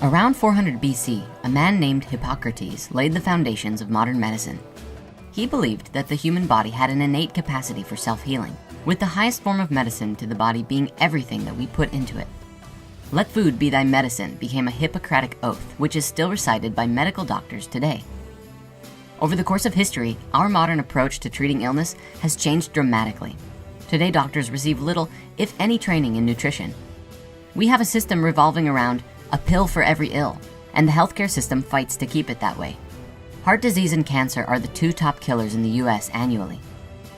Around 400 BC, a man named Hippocrates laid the foundations of modern medicine. He believed that the human body had an innate capacity for self-healing, with the highest form of medicine to the body being everything that we put into it. Let food be thy medicine became a Hippocratic oath, which is still recited by medical doctors today. Over the course of history, our modern approach to treating illness has changed dramatically. Today, doctors receive little, if any, training in nutrition. We have a system revolving around a pill for every ill, and the healthcare system fights to keep it that way. Heart disease and cancer are the two top killers in the US annually.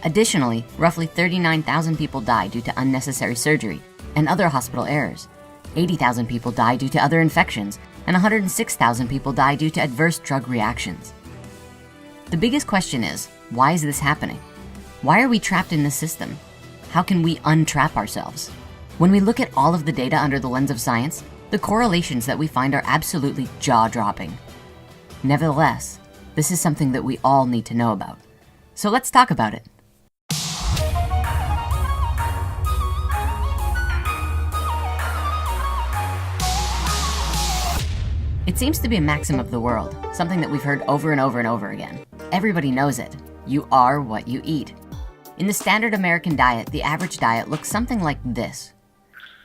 Additionally, roughly 39,000 people die due to unnecessary surgery and other hospital errors. 80,000 people die due to other infections, and 106,000 people die due to adverse drug reactions. The biggest question is, why is this happening? Why are we trapped in this system? How can we untrap ourselves? When we look at all of the data under the lens of science, the correlations that we find are absolutely jaw-dropping. Nevertheless, this is something that we all need to know about. So let's talk about it. It seems to be a maxim of the world, something that we've heard over and over and over again. Everybody knows it. You are what you eat. In the standard American diet, the average diet looks something like this.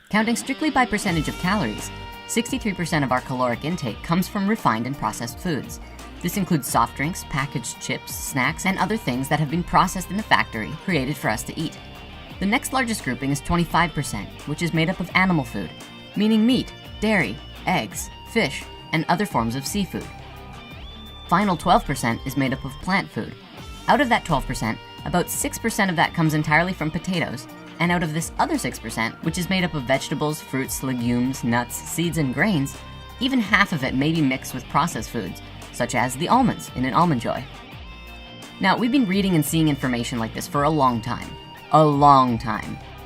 Counting strictly by percentage of calories, 63% of our caloric intake comes from refined and processed foods. This includes soft drinks, packaged chips, snacks, and other things that have been processed in the factory, created for us to eat. The next largest grouping is 25%, which is made up of animal food, meaning meat, dairy, eggs, fish, and other forms of seafood. Final 12% is made up of plant food. Out of that 12%, about 6% of that comes entirely from potatoes, and out of this other 6%, which is made up of vegetables, fruits, legumes, nuts, seeds, and grains, even half of it may be mixed with processed foods, such as the almonds in an Almond Joy. Now, we've been reading and seeing information like this for a long time.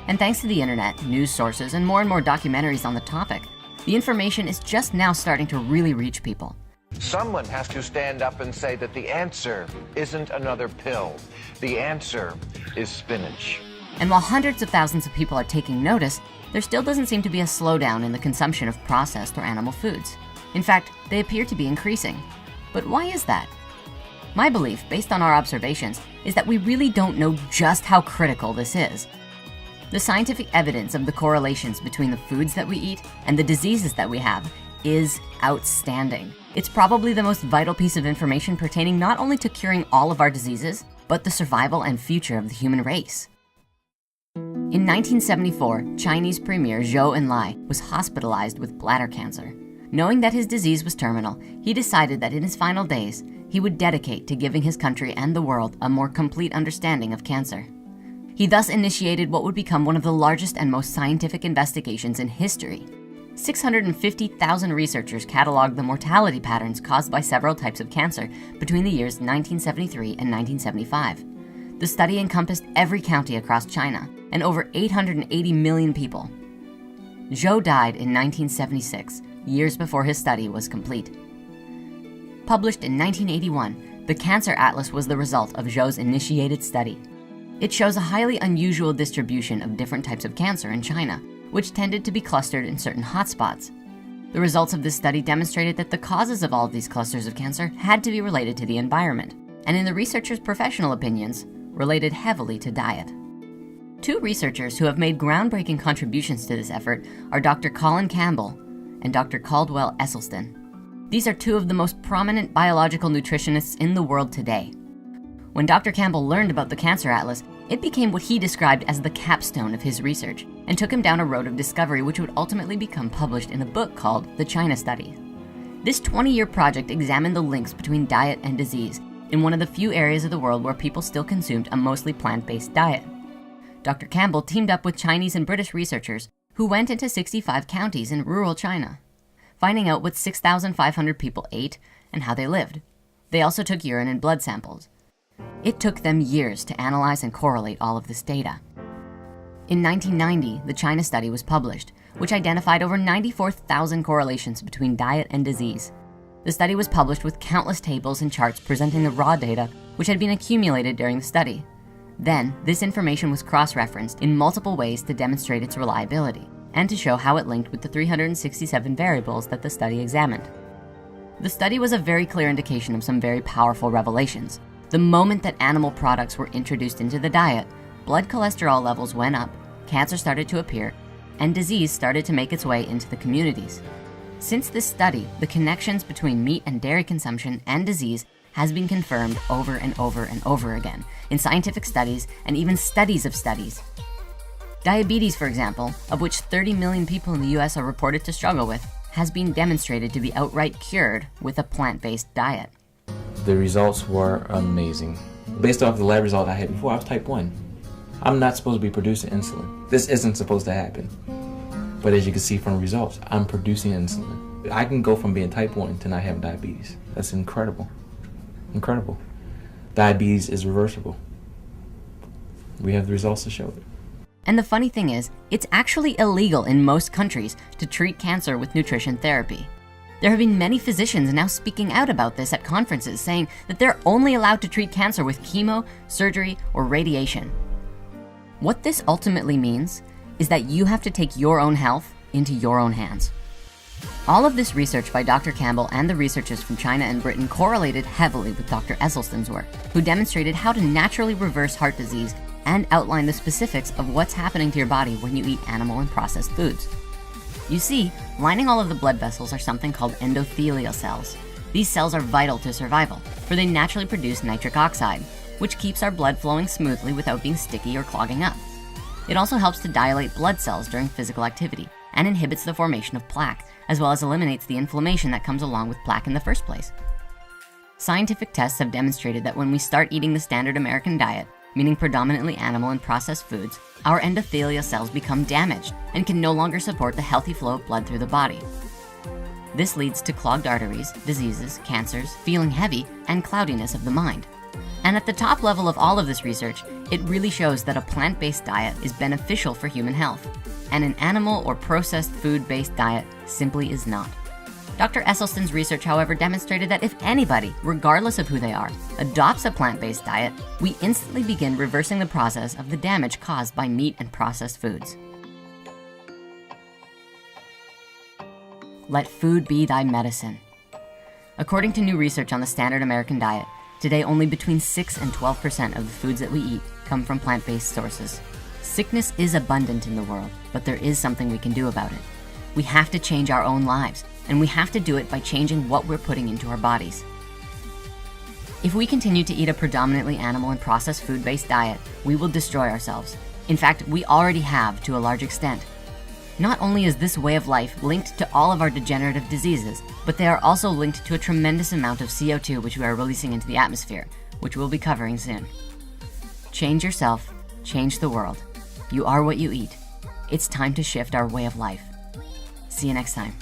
And thanks to the internet, news sources, and more documentaries on the topic, the information is just now starting to really reach people. Someone has to stand up and say that the answer isn't another pill. The answer is spinach. And while hundreds of thousands of people are taking notice, there still doesn't seem to be a slowdown in the consumption of processed or animal foods. In fact, they appear to be increasing. But why is that? My belief, based on our observations, is that we really don't know just how critical this is. The scientific evidence of the correlations between the foods that we eat and the diseases that we have is outstanding. It's probably the most vital piece of information pertaining not only to curing all of our diseases, but the survival and future of the human race. In 1974, Chinese Premier Zhou Enlai was hospitalized with bladder cancer. Knowing that his disease was terminal, he decided that in his final days, he would dedicate to giving his country and the world a more complete understanding of cancer. He thus initiated what would become one of the largest and most scientific investigations in history. 650,000 researchers cataloged the mortality patterns caused by several types of cancer between the years 1973 and 1975. The study encompassed every county across China and over 880 million people. Zhou died in 1976, years before his study was complete. Published in 1981, the Cancer Atlas was the result of Zhou's initiated study. It shows a highly unusual distribution of different types of cancer in China, which tended to be clustered in certain hotspots. The results of this study demonstrated that the causes of all of these clusters of cancer had to be related to the environment, and in the researchers' professional opinions, related heavily to diet. Two researchers who have made groundbreaking contributions to this effort are Dr. Colin Campbell and Dr. Caldwell Esselstyn. These are two of the most prominent biological nutritionists in the world today. When Dr. Campbell learned about the Cancer Atlas, it became what he described as the capstone of his research and took him down a road of discovery which would ultimately become published in a book called The China Study. This 20-year project examined the links between diet and disease in one of the few areas of the world where people still consumed a mostly plant-based diet. Dr. Campbell teamed up with Chinese and British researchers who went into 65 counties in rural China, finding out what 6,500 people ate and how they lived. They also took urine and blood samples. It took them years to analyze and correlate all of this data. In 1990, the China study was published, which identified over 94,000 correlations between diet and disease. The study was published with countless tables and charts presenting the raw data which had been accumulated during the study. Then, this information was cross-referenced in multiple ways to demonstrate its reliability. and to show how it linked with the 367 variables that the study examined. The study was a very clear indication of some very powerful revelations. The moment that animal products were introduced into the diet, blood cholesterol levels went up, cancer started to appear, and disease started to make its way into the communities. Since this study, the connections between meat and dairy consumption and disease has been confirmed over and over and over again in scientific studies and even studies of studies. Diabetes, for example, of which 30 million people in the US are reported to struggle with, has been demonstrated to be outright cured with a plant-based diet. The results were amazing. Based off the lab result I had before, I was type 1. I'm not supposed to be producing insulin. This isn't supposed to happen. But as you can see from the results, I'm producing insulin. I can go from being type 1 to not having diabetes. That's incredible. Incredible. Diabetes is reversible. We have the results to show it. And the funny thing is, it's actually illegal in most countries to treat cancer with nutrition therapy. There have been many physicians now speaking out about this at conferences, saying that they're only allowed to treat cancer with chemo, surgery, or radiation. What this ultimately means is that you have to take your own health into your own hands. All of this research by Dr. Campbell and the researchers from China and Britain correlated heavily with Dr. Esselstyn's work, who demonstrated how to naturally reverse heart disease and outline the specifics of what's happening to your body when you eat animal and processed foods. You see, lining all of the blood vessels are something called endothelial cells. These cells are vital to survival, for they naturally produce nitric oxide, which keeps our blood flowing smoothly without being sticky or clogging up. It also helps to dilate blood cells during physical activity and inhibits the formation of plaque, as well as eliminates the inflammation that comes along with plaque in the first place. Scientific tests have demonstrated that when we start eating the standard American diet, meaning predominantly animal and processed foods, our endothelial cells become damaged and can no longer support the healthy flow of blood through the body. This leads to clogged arteries, diseases, cancers, feeling heavy, and cloudiness of the mind. And at the top level of all of this research, it really shows that a plant-based diet is beneficial for human health, and an animal or processed food-based diet simply is not. Dr. Esselstyn's research, however, demonstrated that if anybody, regardless of who they are, adopts a plant-based diet, we instantly begin reversing the process of the damage caused by meat and processed foods. Let food be thy medicine. According to new research on the standard American diet, today only between 6 and 12% of the foods that we eat come from plant-based sources. Sickness is abundant in the world, but there is something we can do about it. We have to change our own lives, and we have to do it by changing what we're putting into our bodies. If we continue to eat a predominantly animal and processed food-based diet, we will destroy ourselves. In fact, we already have to a large extent. Not only is this way of life linked to all of our degenerative diseases, but they are also linked to a tremendous amount of CO2 which we are releasing into the atmosphere, which we'll be covering soon. Change yourself, change the world. You are what you eat. It's time to shift our way of life. See you next time.